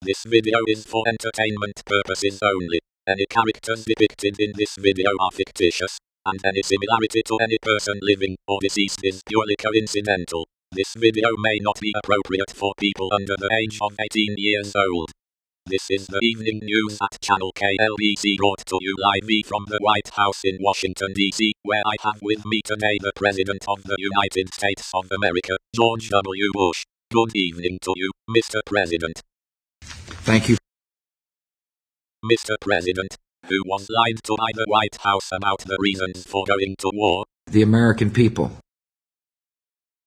This video is for entertainment purposes only. Any characters depicted in this video are fictitious, and any similarity to any person living or deceased is purely coincidental. This video may not be appropriate for people under the age of 18 years old. This is the evening news at Channel KLBC, brought to you live from the White House in Washington, D.C., where I have with me today the President of the United States of America, George W. Bush. Good evening to you, Mr. President. Thank you. Mr. President, who was lied to by the White House about the reasons for going to war? The American people.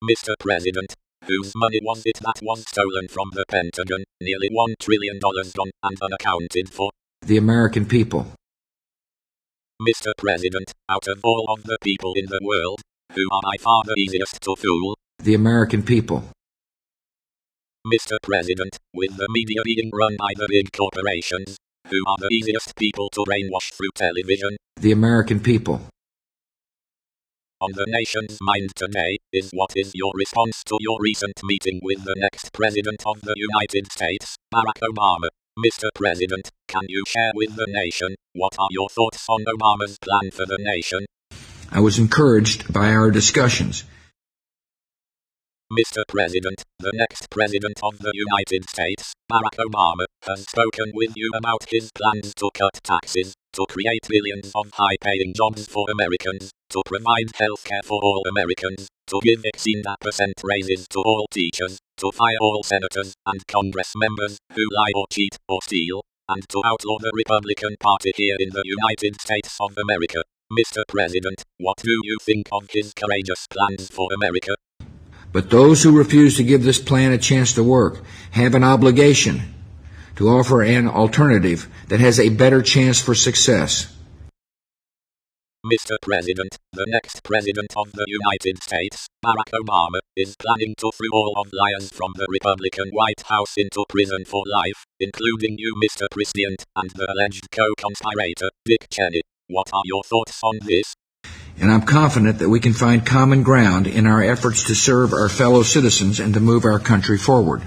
Mr. President, whose money was it that was stolen from the Pentagon, nearly $1 trillion gone and unaccounted for? The American people. Mr. President, out of all of the people in the world, who are by far the easiest to fool? The American people. Mr. President, with the media being run by the big corporations, who are the easiest people to brainwash through television? The American people. On the nation's mind today is what is your response to your recent meeting with the next President of the United States, Barack Obama? Mr. President, can you share with the nation what are your thoughts on Obama's plan for the nation? I was encouraged by our discussions. Mr. President, the next President of the United States, Barack Obama, has spoken with you about his plans to cut taxes, to create millions of high-paying jobs for Americans, to provide health care for all Americans, to give 18% raises to all teachers, to fire all senators and Congress members who lie or cheat or steal, and to outlaw the Republican Party here in the United States of America. Mr. President, what do you think of his courageous plans for America? But those who refuse to give this plan a chance to work have an obligation to offer an alternative that has a better chance for success. Mr. President, the next President of the United States, Barack Obama, is planning to throw all of liars from the Republican White House into prison for life, including you, Mr. President, and the alleged co-conspirator, Dick Cheney. What are your thoughts on this? And I'm confident that we can find common ground in our efforts to serve our fellow citizens and to move our country forward.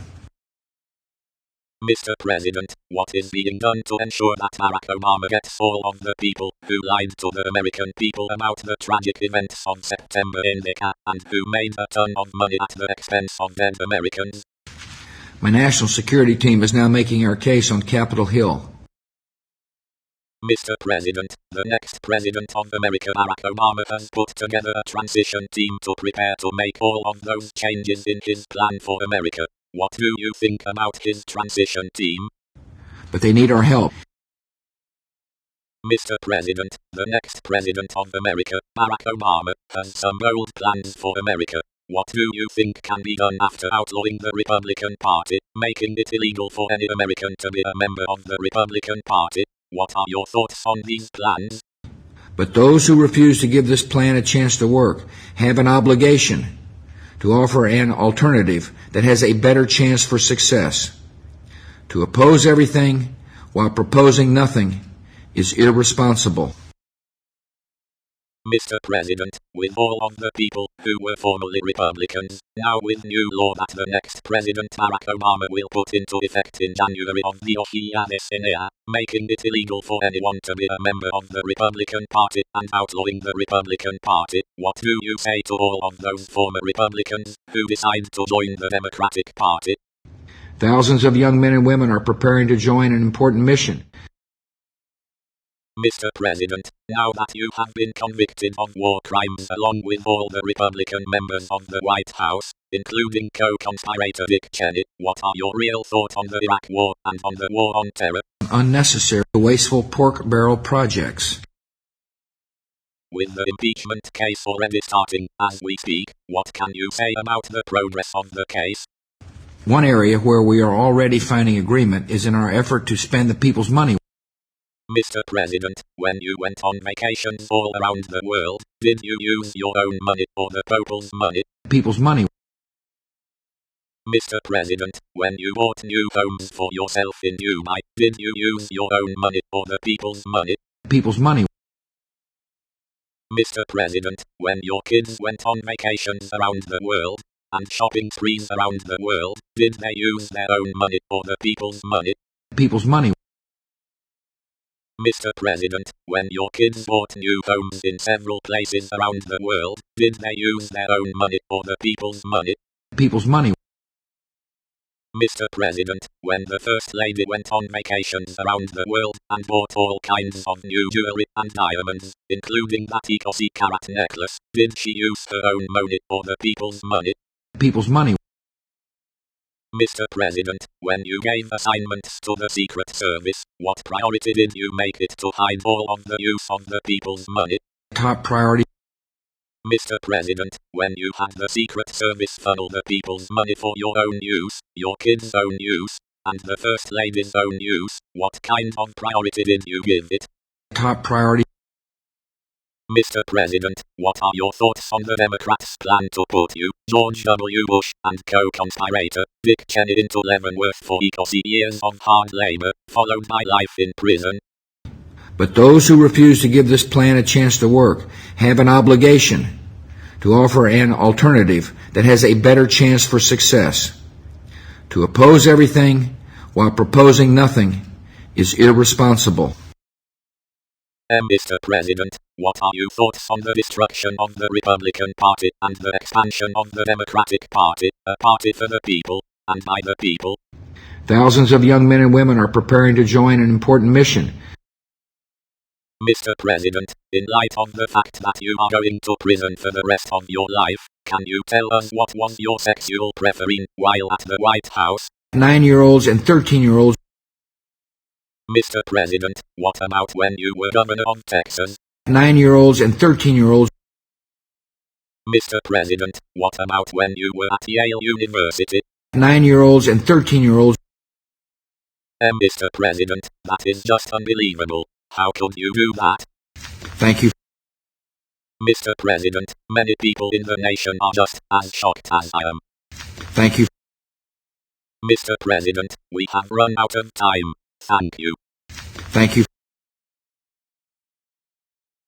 Mr. President, what is being done to ensure that Barack Obama gets all of the people who lied to the American people about the tragic events of September 11 and who made a ton of money at the expense of dead Americans? My national security team is now making our case on Capitol Hill. Mr. President, the next President of America, Barack Obama, has put together a transition team to prepare to make all of those changes in his plan for America. What do you think about his transition team? But they need our help. Mr. President, the next President of America, Barack Obama, has some bold plans for America. What do you think can be done after outlawing the Republican Party, making it illegal for any American to be a member of the Republican Party? What are your thoughts on these plans? But those who refuse to give this plan a chance to work have an obligation to offer an alternative that has a better chance for success. To oppose everything while proposing nothing is irresponsible. Mr. President, with all of the people who were formerly Republicans, now with new law that the next President Barack Obama will put into effect in January of the year, making it illegal for anyone to be a member of the Republican Party and outlawing the Republican Party, what do you say to all of those former Republicans who decide to join the Democratic Party? Thousands of young men and women are preparing to join an important mission. Mr. President, now that you have been convicted of war crimes along with all the Republican members of the White House, including co-conspirator Dick Cheney, what are your real thoughts on the Iraq War and on the war on terror? Unnecessary, wasteful pork barrel projects. With the impeachment case already starting as we speak, what can you say about the progress of the case? One area where we are already finding agreement is in our effort to spend the people's money. Mr. President, when you went on vacations all around the world, did you use your own money or the people's money? People's money. Mr. President, when you bought new homes for yourself in Dubai, did you use your own money or the people's money? People's money. Mr. President, when your kids went on vacations around the world, and shopping sprees around the world, did they use their own money or the people's money? People's money. Mr. President, when your kids bought new homes in several places around the world, did they use their own money or the people's money? People's money. Mr. President, when the First Lady went on vacations around the world and bought all kinds of new jewelry and diamonds, including that 20-carat necklace, did she use her own money or the people's money? People's money. Mr. President, when you gave assignments to the Secret Service, what priority did you make it to hide all of the use of the people's money? Top priority. Mr. President, when you had the Secret Service funnel the people's money for your own use, your kids' own use, and the First Lady's own use, what kind of priority did you give it? Top priority. Mr. President, what are your thoughts on the Democrats' plan to put you, George W. Bush, and co-conspirator, Dick Cheney into Leavenworth for 80 years of hard labor, followed by life in prison? But those who refuse to give this plan a chance to work have an obligation to offer an alternative that has a better chance for success. To oppose everything while proposing nothing is irresponsible. Mr. President, what are your thoughts on the destruction of the Republican Party and the expansion of the Democratic Party, a party for the people, and by the people? Thousands of young men and women are preparing to join an important mission. Mr. President, in light of the fact that you are going to prison for the rest of your life, can you tell us what was your sexual preference while at the White House? 9-year-olds and 13-year-olds. Mr. President, what about when you were governor of Texas? 9-year-olds and 13-year-olds. Mr. President, what about when you were at Yale University? 9-year-olds and 13-year-olds. Mr. President, that is just unbelievable. How could you do that? Thank you. Mr. President, many people in the nation are just as shocked as I am. Thank you. Mr. President, we have run out of time. Thank you. Thank you.